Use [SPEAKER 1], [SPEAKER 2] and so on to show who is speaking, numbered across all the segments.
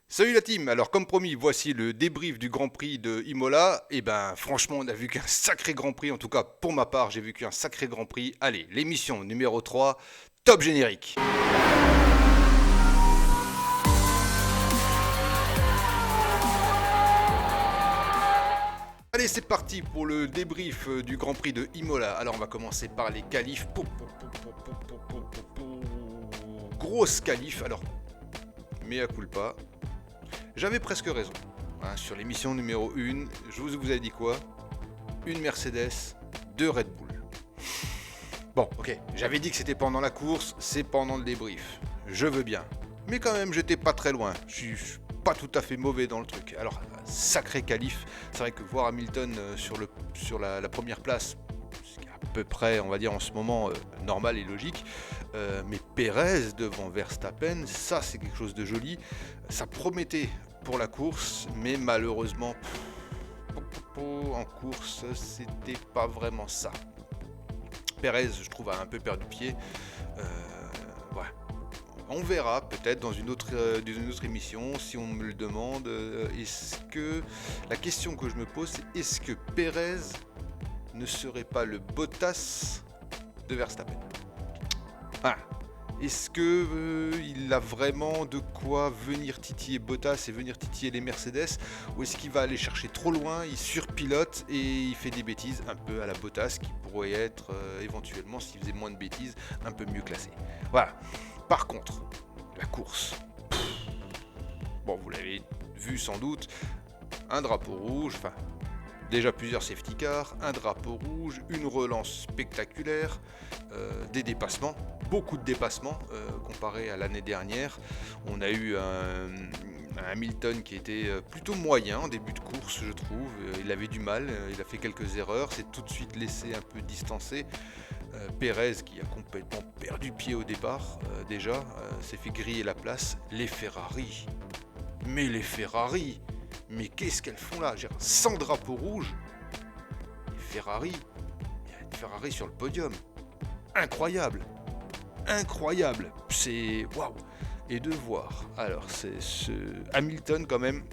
[SPEAKER 1] Salut la team, alors comme promis, voici le débrief du Grand Prix de Imola. Et ben franchement, on a vu qu'un sacré Grand Prix, en tout cas pour ma part, j'ai vu qu'un sacré Grand Prix. Allez, l'émission numéro 3, top générique. Allez, c'est parti pour le débrief du Grand Prix de Imola. Alors on va commencer par les qualifs. Grosse qualif, alors mea culpa. J'avais presque raison. Sur l'émission numéro 1, je vous avais dit quoi? Une Mercedes, deux Red Bull. Bon, ok, j'avais dit que c'était pendant la course, c'est pendant le débrief. Je veux bien. Mais quand même, j'étais pas très loin. Je suis pas tout à fait mauvais dans le truc. Alors, sacré qualif. C'est vrai que voir Hamilton sur la première place, ce qui est à peu près, on va dire en ce moment, normal et logique. Mais Perez devant Verstappen, ça c'est quelque chose de joli. Ça promettait pour la course, mais malheureusement, en course, c'était pas vraiment ça. Perez, je trouve, a un peu perdu pied. Ouais. On verra peut-être dans une autre émission si on me le demande. Est-ce que la question que je me pose, c'est est-ce que Perez ne serait pas le Bottas de Verstappen? Ah. Est-ce que il a vraiment de quoi venir titiller Bottas et venir titiller les Mercedes, ou est-ce qu'il va aller chercher trop loin, il surpilote et il fait des bêtises un peu à la Bottas qui pourrait être éventuellement, s'il faisait moins de bêtises, un peu mieux classé. Voilà. Par contre, la course. Bon, vous l'avez vu sans doute, un drapeau rouge, enfin déjà plusieurs safety cars, un drapeau rouge, une relance spectaculaire, des dépassements, beaucoup de dépassements comparé à l'année dernière. On a eu un Hamilton qui était plutôt moyen en début de course, je trouve. Il avait du mal, il a fait quelques erreurs, s'est tout de suite laissé un peu distancer. Perez qui a complètement perdu pied au départ, déjà, s'est fait griller la place. Les Ferrari, mais les Ferrari, mais qu'est-ce qu'elles font là? Sans drapeau rouge, les Ferrari, il y a une Ferrari sur le podium. Incroyable, incroyable, c'est waouh. Et de voir, alors c'est ce Hamilton quand même,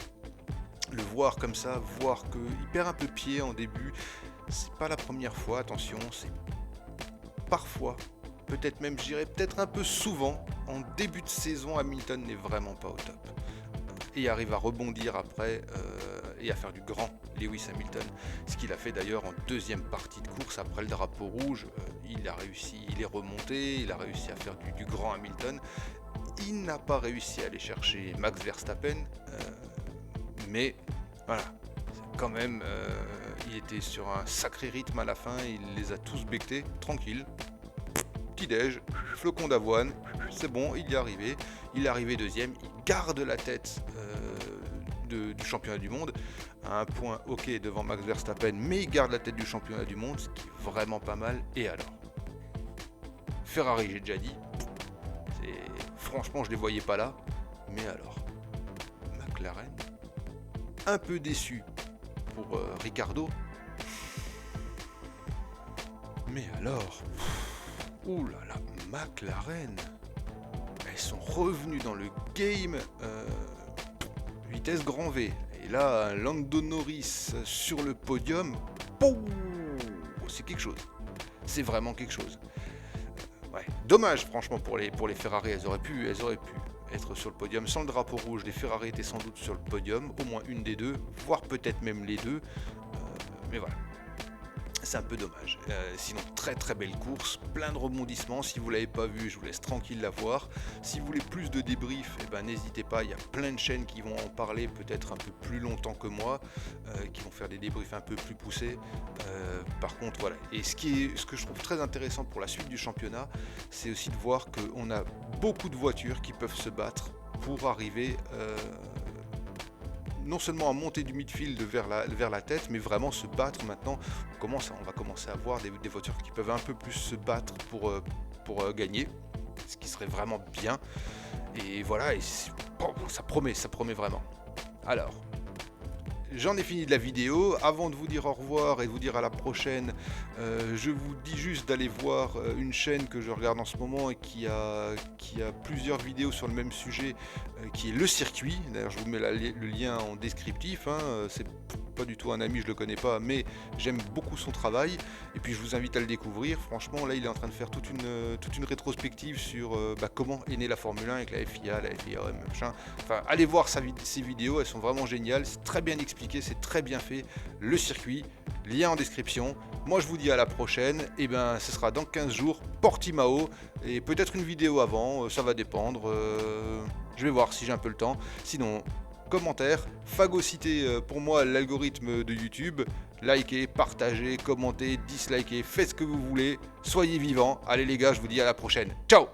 [SPEAKER 1] le voir comme ça, voir qu'il perd un peu pied en début, c'est pas la première fois, attention, c'est parfois, peut-être même, je dirais peut-être un peu souvent, en début de saison, Hamilton n'est vraiment pas au top. Et arrive à rebondir après et à faire du grand Lewis Hamilton, ce qu'il a fait d'ailleurs en deuxième partie de course après le drapeau rouge. Il a réussi, il est remonté, il a réussi à faire du grand Hamilton. Il n'a pas réussi à aller chercher Max Verstappen, mais voilà, quand même, il était sur un sacré rythme à la fin, il les a tous bectés, tranquille. Petit-déj, flocon d'avoine, c'est bon, il y est arrivé deuxième, il garde la tête du championnat du monde, à un point ok devant Max Verstappen, mais il garde la tête du championnat du monde, ce qui est vraiment pas mal. Et alors, Ferrari, j'ai déjà dit, franchement je les voyais pas là, mais alors, McLaren, un peu déçu pour Ricardo, mais alors, ouh là là, McLaren, elles sont revenues dans le game vitesse grand V. Et là, Lando Norris sur le podium, c'est quelque chose. C'est vraiment quelque chose. Ouais. Dommage franchement pour les Ferrari, elles auraient pu être sur le podium sans le drapeau rouge. Les Ferrari étaient sans doute sur le podium, au moins une des deux, voire peut-être même les deux. Mais voilà. C'est un peu dommage. Sinon, très très belle course, plein de rebondissements. Si vous ne l'avez pas vu, je vous laisse tranquille la voir. Si vous voulez plus de débriefs, n'hésitez pas. Il y a plein de chaînes qui vont en parler peut-être un peu plus longtemps que moi, qui vont faire des débriefs un peu plus poussés. Par contre, voilà. Et ce que je trouve très intéressant pour la suite du championnat, c'est aussi de voir qu'on a beaucoup de voitures qui peuvent se battre pour arriver non seulement à monter du midfield vers la tête, mais vraiment se battre maintenant. On va commencer à voir des voitures qui peuvent un peu plus se battre pour gagner, ce qui serait vraiment bien. Et voilà, ça promet vraiment. Alors, j'en ai fini de la vidéo. Avant de vous dire au revoir et de vous dire à la prochaine, je vous dis juste d'aller voir une chaîne que je regarde en ce moment et qui a plusieurs vidéos sur le même sujet, qui est Le Circuit. D'ailleurs, je vous mets le lien en descriptif, hein. C'est pas du tout un ami, je le connais pas, mais j'aime beaucoup son travail. Et puis je vous invite à le découvrir. Franchement, là, il est en train de faire toute une rétrospective sur comment est née la Formule 1 avec la FIA, la FIA, machin. Enfin, allez voir ses vidéos, elles sont vraiment géniales. C'est très bien expliqué, c'est très bien fait. Le Circuit, lien en description. Moi, je vous dis à la prochaine. Et ben, ce sera dans 15 jours, Portimao, et peut-être une vidéo avant. Ça va dépendre. Je vais voir si j'ai un peu le temps. Sinon, commentaires, phagocytez pour moi l'algorithme de YouTube, likez, partagez, commentez, dislikez, faites ce que vous voulez, soyez vivants. Allez les gars, je vous dis à la prochaine. Ciao!